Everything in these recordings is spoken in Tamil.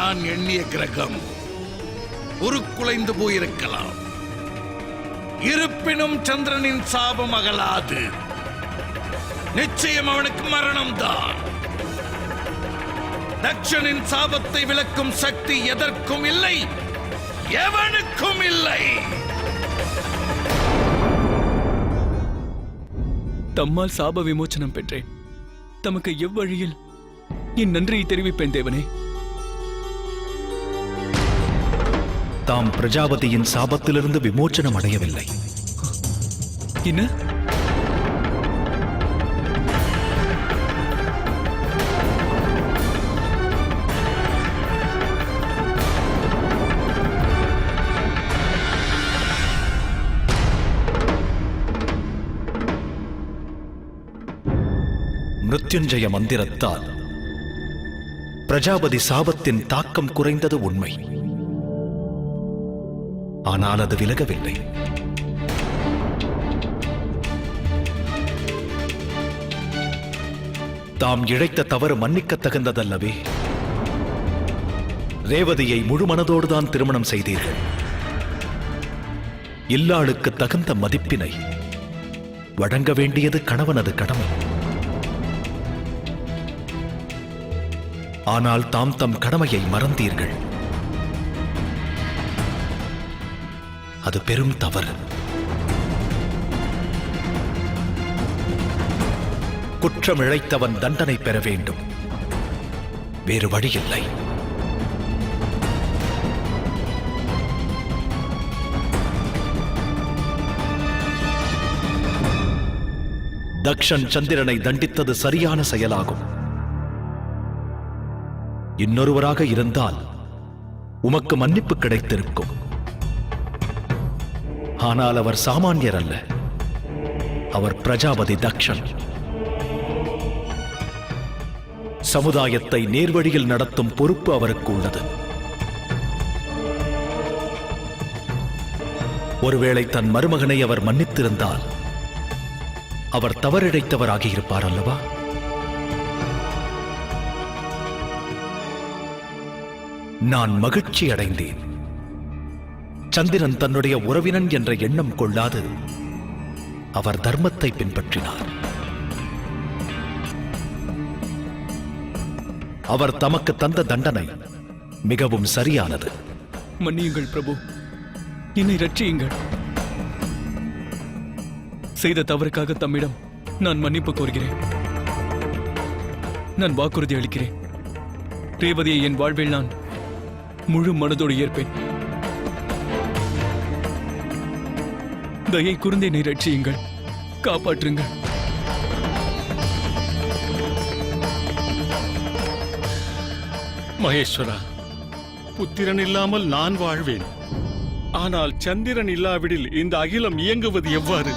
நான் எண்ணிய கிரகம் உருக்குலைந்து போயிருக்கலாம். இருப்பினும் சந்திரனின் சாபம் அகலாது. நிச்சயம் அவனுக்கு மரணம்தான். தக்ஷனின் சாபத்தை விலக்கும் சக்தி எதற்கும் இல்லை, எவனுக்கும் இல்லை. தம்மால் சாப விமோச்சனம் பெற்றேன். தமக்கு எவ்வழியில் என் நன்றியை தெரிவிப்பேன் தேவனே. தாம் பிரஜாபதியின் சாபத்திலிருந்து விமோச்சனம் அடையவில்லை. என்ன? மிருத்யுஞ்சய மந்திரத்தால் பிரஜாபதி சாபத்தின் தாக்கம் குறைந்தது உண்மை. ஆனால் அது விலகவில்லை. தாம் இழைத்த தவறு மன்னிக்க தகுந்ததல்லவே? ரேவதியை முழு மனதோடுதான் திருமணம் செய்தீர்கள். இல்லாளுக்கு தகுந்த மதிப்பினை வழங்க வேண்டியது கணவனது கடமை. ஆனால் தாம் தம் கடமையை மறந்தீர்கள். அது பெரும் தவறு. குற்றம் இழைத்தவன் தண்டனை பெற வேண்டும். வேறு வழியில்லை. தக்ஷன் சந்திரனை தண்டித்தது சரியான செயலாகும். இன்னொருவராக இருந்தால் உமக்கு மன்னிப்பு கிடைத்திருக்கும். ஆனால் அவர் சாமானியர் அல்ல. அவர் பிரஜாபதி தக்ஷன். சமுதாயத்தை நேர்வழியில் நடத்தும் பொறுப்பு அவருக்கு உள்ளது. ஒருவேளை தன் மருமகனை அவர் மன்னித்திருந்தால் அவர் தவறிழைத்தவராகியிருப்பார் அல்லவா? நான் மகிழ்ச்சி அடைந்தேன். சந்திரன் தன்னுடைய உறவினன் என்ற எண்ணம் கொள்ளாது அவர் தர்மத்தை பின்பற்றினார். அவர் தமக்கு தந்த தண்டனை மிகவும் சரியானது. மன்னியுங்கள் பிரபு, என்னை ரட்சியுங்கள். செய்த தவறுக்காக தம்மிடம் நான் மன்னிப்பு கோருகிறேன். நான் வாக்குறுதி அளிக்கிறேன். ரேவதியை என் வாழ்வில் நான் முழு மனதோடு ஏற்பேன். தயை கூர்ந்து என்னை ரட்சியுங்கள், காப்பாற்றுங்கள். மகேஸ்வரா, புத்திரன் இல்லாமல் நான் வாழ்வேன். ஆனால் சந்திரன் இல்லாவிடில் இந்த அகிலம் இயங்குவது எவ்வாறு?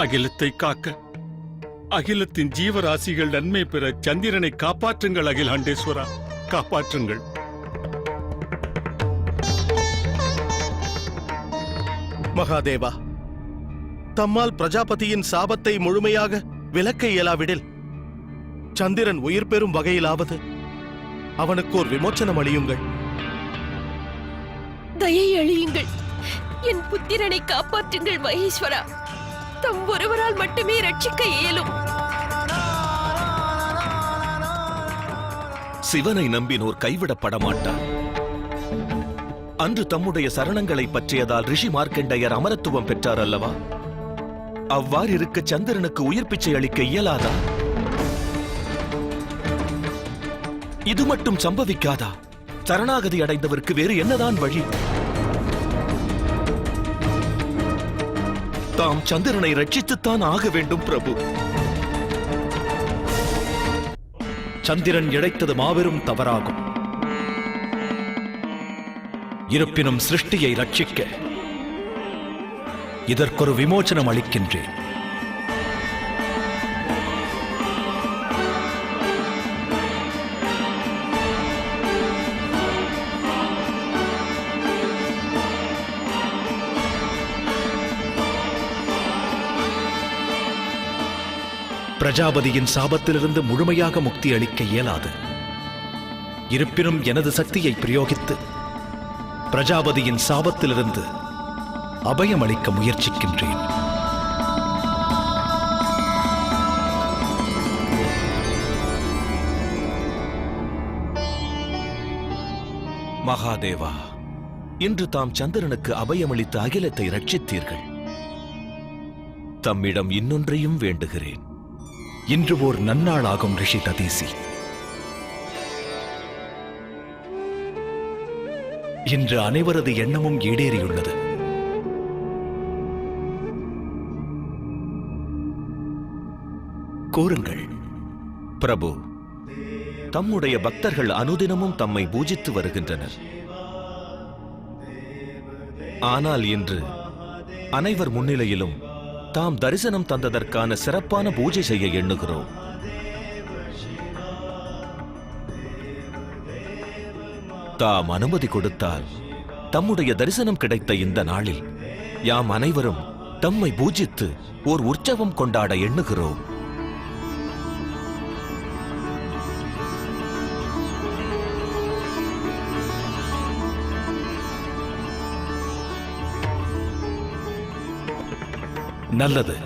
அகிலத்தை காக்க, அகிலத்தின் ஜீவராசிகள் நன்மை பெற சந்திரனை காப்பாற்றுங்கள். அகிலாண்டேஸ்வரா, காப்பாற்றுங்கள். மகாதேவா, தம்மால் பிரஜாபதியின் சாபத்தை முழுமையாக விலக்க இயலாவிடில் சந்திரன் உயிர் பெறும் வகையிலாவது அவனுக்கு ஒரு விமோச்சனம் அளியுங்கள். தயை அழியுங்கள். என் புத்திரனை காப்பாற்றுங்கள் மகேஸ்வரா. தம் ஒருவரால் மட்டுமே ரட்சிக்க இயலும். சிவனை நம்பினோர் கைவிடப்பட மாட்டார். அன்று தம்முடைய சரணங்களை பற்றியதால் ரிஷி மார்க்கண்டேயர் அமரத்துவம் பெற்றார் அல்லவா? அவ்வாறு இருக்க சந்திரனுக்கு உயிர் பிச்சை அளிக்க இயலாதா? இது மட்டும் சம்பவிக்காதா? சரணாகதி அடைந்தவருக்கு வேறு என்னதான் வழி? தாம் சந்திரனை ரட்சித்துத்தான் ஆக வேண்டும் பிரபு. சந்திரன் இழைத்தது மாபெரும் தவறாகும். இருப்பினும் சிருஷ்டியை ரட்சிக்க இதற்கொரு விமோச்சனம் அளிக்கின்றேன். பிரஜாபதியின் சாபத்திலிருந்து முழுமையாக முக்தி அளிக்க இயலாது. இருப்பினும் எனது சக்தியை பிரயோகித்து பிரஜாபதியின் சாபத்திலிருந்து அபயமளிக்க முயற்சிக்கின்றேன். மகாதேவா, இன்று தாம் சந்திரனுக்கு அபயமளித்து அகிலத்தை ரட்சித்தீர்கள். தம்மிடம் இன்னொன்றையும் வேண்டுகிறேன். இன்று ஓர் நன்னாளாகும் ரிஷி ததீசி. இன்று அனைவரது எண்ணமும் ஈடேறியுள்ளது. கூறுங்கள். பிரபு, தம்முடைய பக்தர்கள் அனுதினமும் தம்மை பூஜித்து வருகின்றனர். ஆனால் இன்று அனைவர் முன்னிலையிலும் தாம் தரிசனம் தந்ததற்கான சிறப்பான பூஜை செய்ய எண்ணுகிறோம். தாம் அனுமதி கொடுத்தால் தம்முடைய தரிசனம் கிடைத்த இந்த நாளில் யாம் அனைவரும் தம்மை பூஜித்து ஓர் உற்சவம் கொண்டாட எண்ணுகிறோம். நல்லது.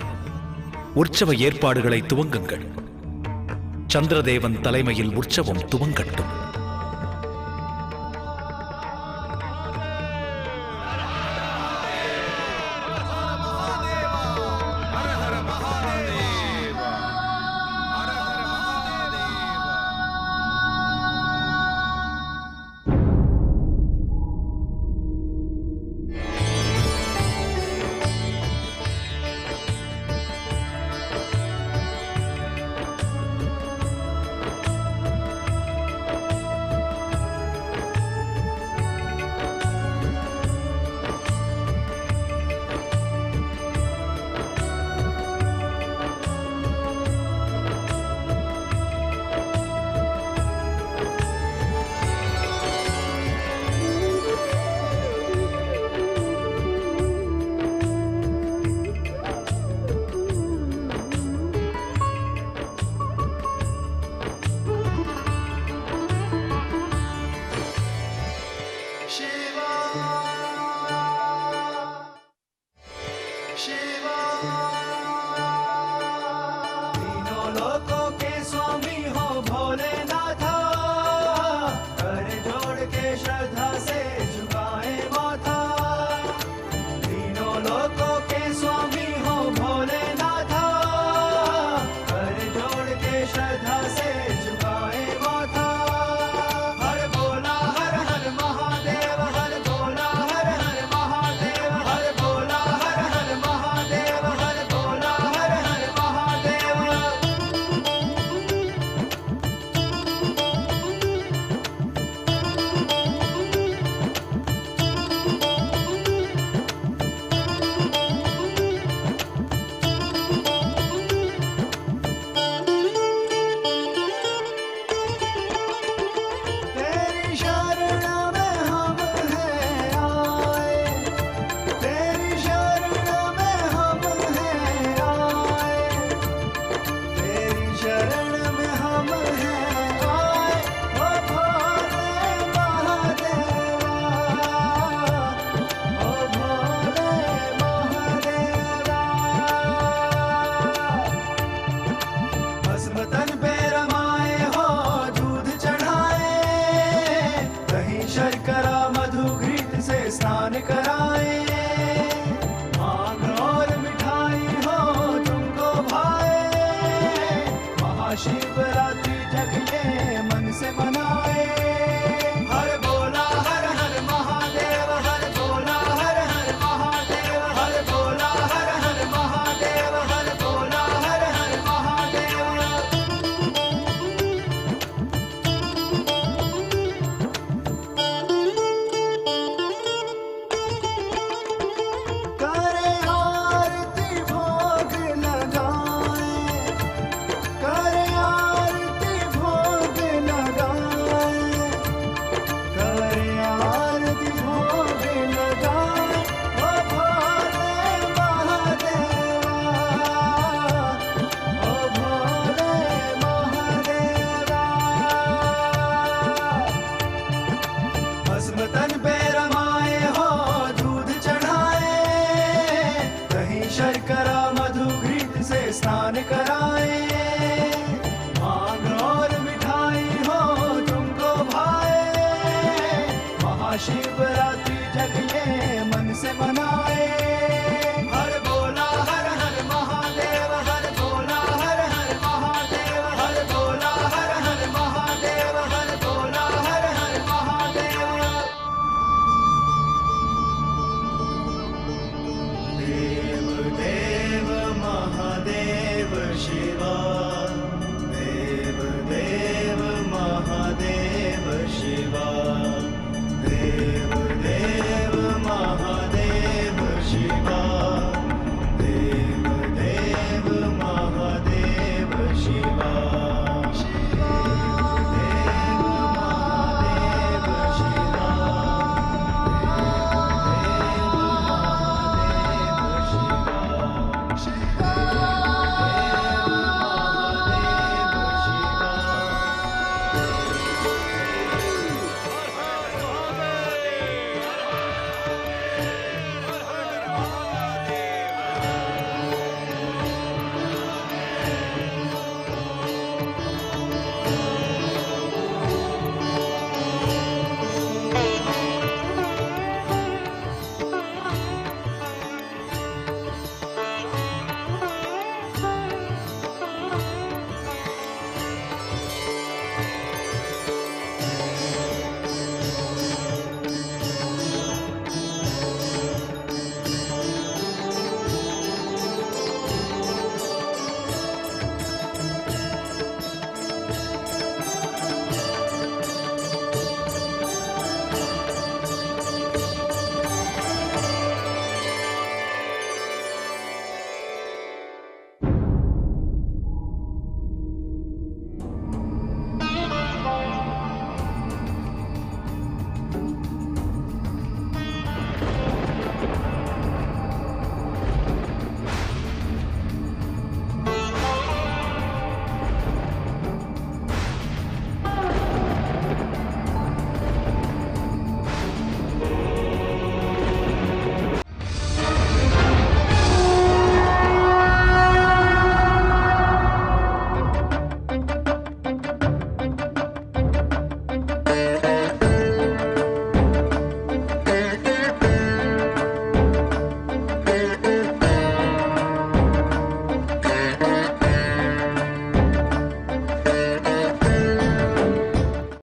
உற்சவ ஏற்பாடுகளை துவங்குங்கள். சந்திரதேவன் தலைமையில் உற்சவம் துவங்கட்டும். स्नान कराए, मांग और मिठाई हो तुमको भाए, महाशिवरात्रि जग ये मन से मनाए।